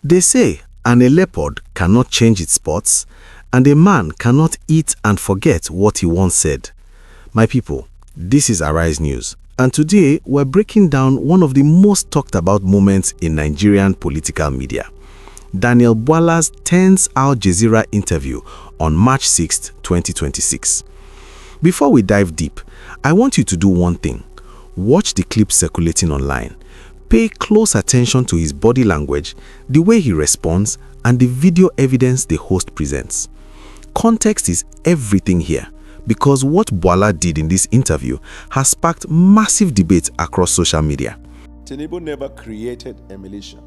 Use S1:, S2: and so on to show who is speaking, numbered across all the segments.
S1: They say a leopard cannot change its spots, and a man cannot eat and forget what he once said. My people, this is Arise News, and today we're breaking down one of the most talked about moments in Nigerian political media. Daniel Bwala's tense Al Jazeera interview on March 6, 2026. Before we dive deep, I want you to do one thing. Watch the clip circulating online. Pay close attention to his body language, the way he responds, and the video evidence the host presents. Context is everything here, because what Bwala did in this interview has sparked massive debate across social media.
S2: Tinubu never created a militia.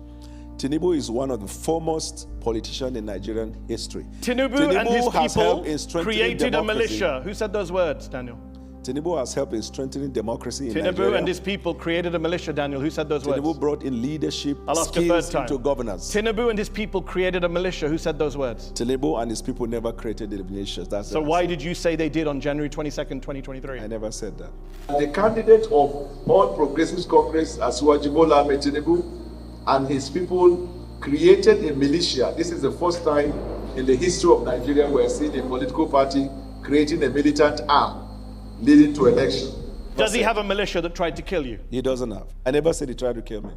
S2: Tinubu is one of the foremost politicians in Nigerian history.
S3: Tinubu and his people created a militia. Who said those words, Daniel?
S2: Tinubu has helped in strengthening democracy in
S3: Tinubu
S2: Nigeria.
S3: And his people created a militia, Daniel. Who said those words?
S2: Tinubu brought in leadership
S3: skills
S2: into governance.
S3: Tinubu and his people created a militia. Who said those words?
S2: Tinubu and his people never created the militia.
S3: So why did you say they did on January 22nd, 2023?
S2: I never said that.
S4: The candidate of All Progressives Congress, Bola Ahmed Tinubu, and his people created a militia. This is the first time in the history of Nigeria we're seeing a political party creating a militant arm leading to election.
S3: Does he have a militia that tried to kill you?
S2: He doesn't have. I never said he tried to kill me.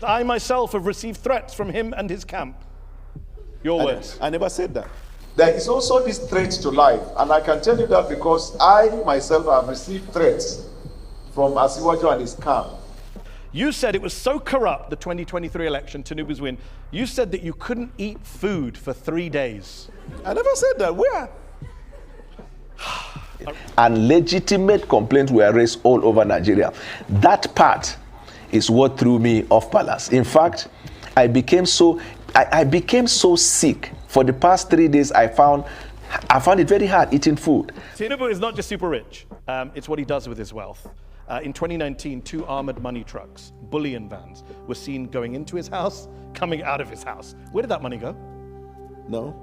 S3: I myself have received threats from him and his camp. Your words.
S2: I never said that.
S4: There is also this threat to life, and I can tell you that because I myself have received threats from Asiwaju and his camp.
S3: You said it was so corrupt, the 2023 election, Tinubu's win. You said that you couldn't eat food for 3 days.
S2: I never said that. Where?
S5: And legitimate complaints were raised all over Nigeria. That part is what threw me off balance. In fact, I became so sick. For the past 3 days, I found it very hard eating food.
S3: Tinubu is not just super rich. It's what he does with his wealth. In 2019, 2 armored money trucks, bullion vans, were seen going into his house, coming out of his house. Where did that money go?
S2: No.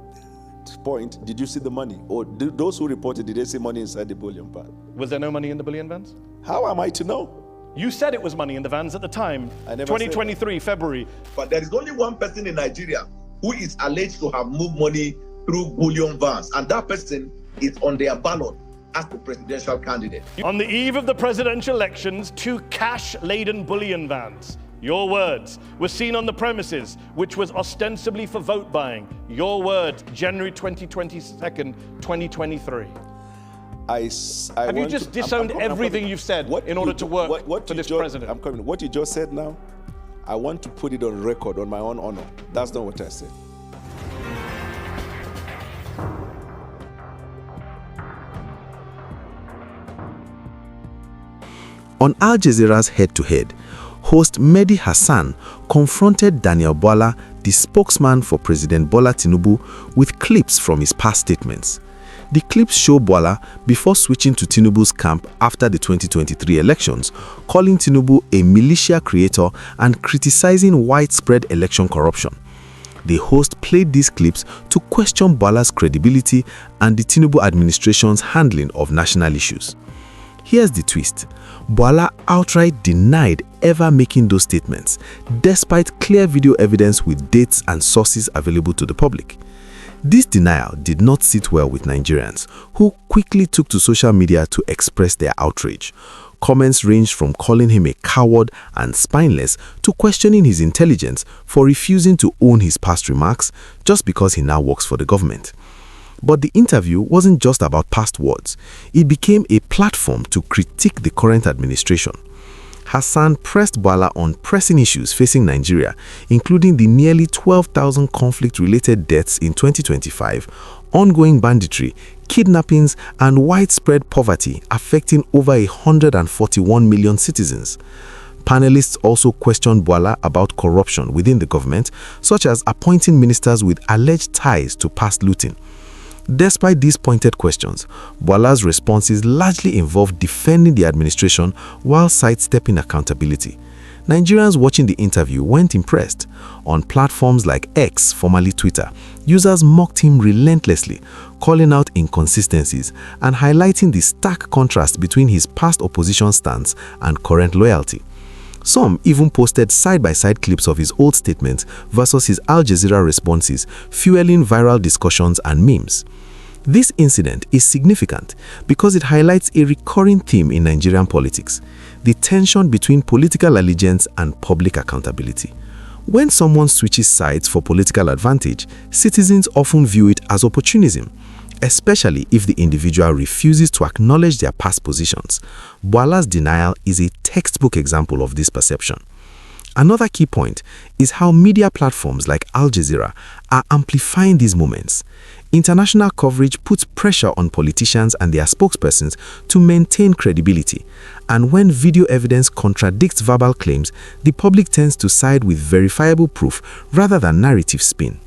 S2: Point, did you see the money? Or those who reported, did they see money inside the bullion van?
S3: Was there no money in the bullion vans?
S2: How am I to know?
S3: You said it was money in the vans at the time,
S2: I never
S3: 2023, February.
S4: But there is only one person in Nigeria who is alleged to have moved money through bullion vans, and that person is on their ballot as the presidential candidate.
S3: On the eve of the presidential elections, 2 cash-laden bullion vans, your words, were seen on the premises, which was ostensibly for vote buying. Your words, January 22nd, 2023.
S2: Have
S3: you just disowned everything you've said in order to work for this president?
S2: I'm coming. What you just said now, I want to put it on record, on my own honor. That's not what I said.
S1: On Al Jazeera's head-to-head, host Mehdi Hassan confronted Daniel Bwala, the spokesman for President Bola Tinubu, with clips from his past statements. The clips show Bwala before switching to Tinubu's camp after the 2023 elections, calling Tinubu a militia creator and criticizing widespread election corruption. The host played these clips to question Bwala's credibility and the Tinubu administration's handling of national issues. Here's the twist. Bwala outright denied ever making those statements, despite clear video evidence with dates and sources available to the public. This denial did not sit well with Nigerians, who quickly took to social media to express their outrage. Comments ranged from calling him a coward and spineless to questioning his intelligence for refusing to own his past remarks just because he now works for the government. But the interview wasn't just about past words. It became a platform to critique the current administration. Hassan pressed Bwala on pressing issues facing Nigeria, including the nearly 12,000 conflict-related deaths in 2025, ongoing banditry, kidnappings, and widespread poverty affecting over 141 million citizens. Panelists also questioned Bwala about corruption within the government, such as appointing ministers with alleged ties to past looting. Despite these pointed questions, Bwala's responses largely involved defending the administration while sidestepping accountability. Nigerians watching the interview weren't impressed. On platforms like X, formerly Twitter, users mocked him relentlessly, calling out inconsistencies and highlighting the stark contrast between his past opposition stance and current loyalty. Some even posted side-by-side clips of his old statements versus his Al Jazeera responses, fueling viral discussions and memes. This incident is significant because it highlights a recurring theme in Nigerian politics: the tension between political allegiance and public accountability. When someone switches sides for political advantage, citizens often view it as opportunism, especially if the individual refuses to acknowledge their past positions. Bwala's denial is a textbook example of this perception. Another key point is how media platforms like Al Jazeera are amplifying these moments. International coverage puts pressure on politicians and their spokespersons to maintain credibility, and when video evidence contradicts verbal claims, the public tends to side with verifiable proof rather than narrative spin.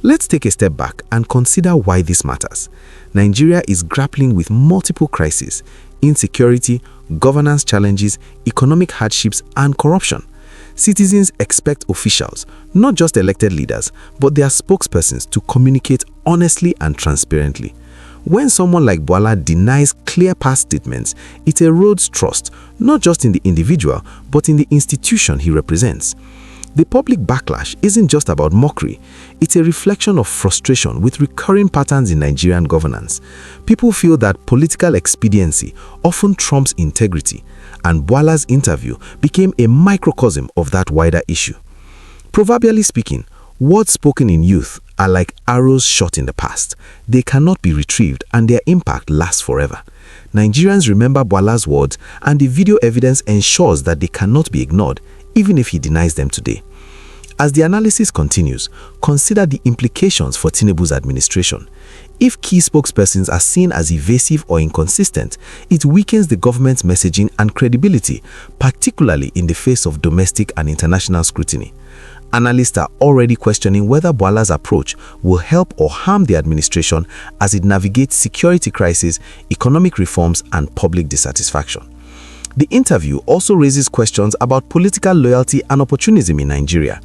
S1: Let's take a step back and consider why this matters. Nigeria is grappling with multiple crises: insecurity, governance challenges, economic hardships, and corruption. Citizens expect officials, not just elected leaders, but their spokespersons to communicate honestly and transparently. When someone like Bwala denies clear past statements, it erodes trust, not just in the individual, but in the institution he represents. The public backlash isn't just about mockery, it's a reflection of frustration with recurring patterns in Nigerian governance. People feel that political expediency often trumps integrity, and Bwala's interview became a microcosm of that wider issue. Proverbially speaking, words spoken in youth are like arrows shot in the past. They cannot be retrieved, and their impact lasts forever. Nigerians remember Bwala's words, and the video evidence ensures that they cannot be ignored, even if he denies them today. As the analysis continues, consider the implications for Tinubu's administration. If key spokespersons are seen as evasive or inconsistent, it weakens the government's messaging and credibility, particularly in the face of domestic and international scrutiny. Analysts are already questioning whether Bwala's approach will help or harm the administration as it navigates security crises, economic reforms, and public dissatisfaction. The interview also raises questions about political loyalty and opportunism in Nigeria.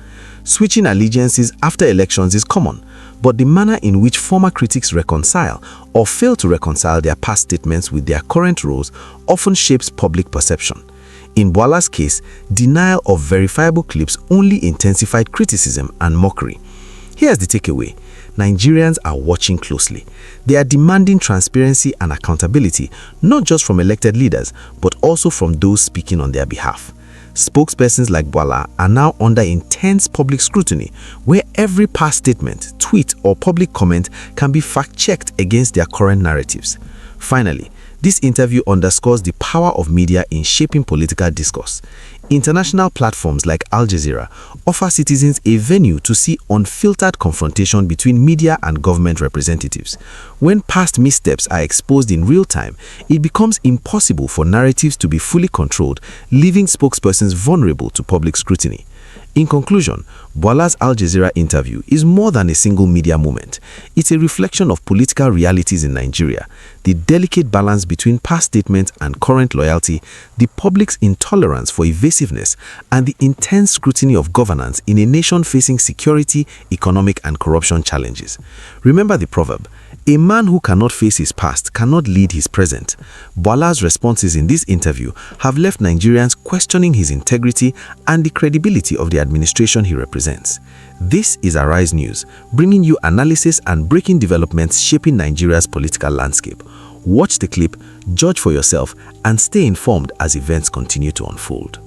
S1: Switching allegiances after elections is common, but the manner in which former critics reconcile or fail to reconcile their past statements with their current roles often shapes public perception. In Bwala's case, denial of verifiable clips only intensified criticism and mockery. Here's the takeaway: Nigerians are watching closely. They are demanding transparency and accountability, not just from elected leaders, but also from those speaking on their behalf. Spokespersons like Bwala are now under intense public scrutiny, where every past statement, tweet, or public comment can be fact-checked against their current narratives. Finally, this interview underscores the power of media in shaping political discourse. International platforms like Al Jazeera offer citizens a venue to see unfiltered confrontation between media and government representatives. When past missteps are exposed in real time, it becomes impossible for narratives to be fully controlled, leaving spokespersons vulnerable to public scrutiny. In conclusion, Bwala's Al Jazeera interview is more than a single media moment. It's a reflection of political realities in Nigeria, the delicate balance between past statements and current loyalty, the public's intolerance for evasiveness, and the intense scrutiny of governance in a nation facing security, economic, and corruption challenges. Remember the proverb: a man who cannot face his past cannot lead his present. Bwala's responses in this interview have left Nigerians questioning his integrity and the credibility of the administration he represents. This is Arise News, bringing you analysis and breaking developments shaping Nigeria's political landscape. Watch the clip, judge for yourself, and stay informed as events continue to unfold.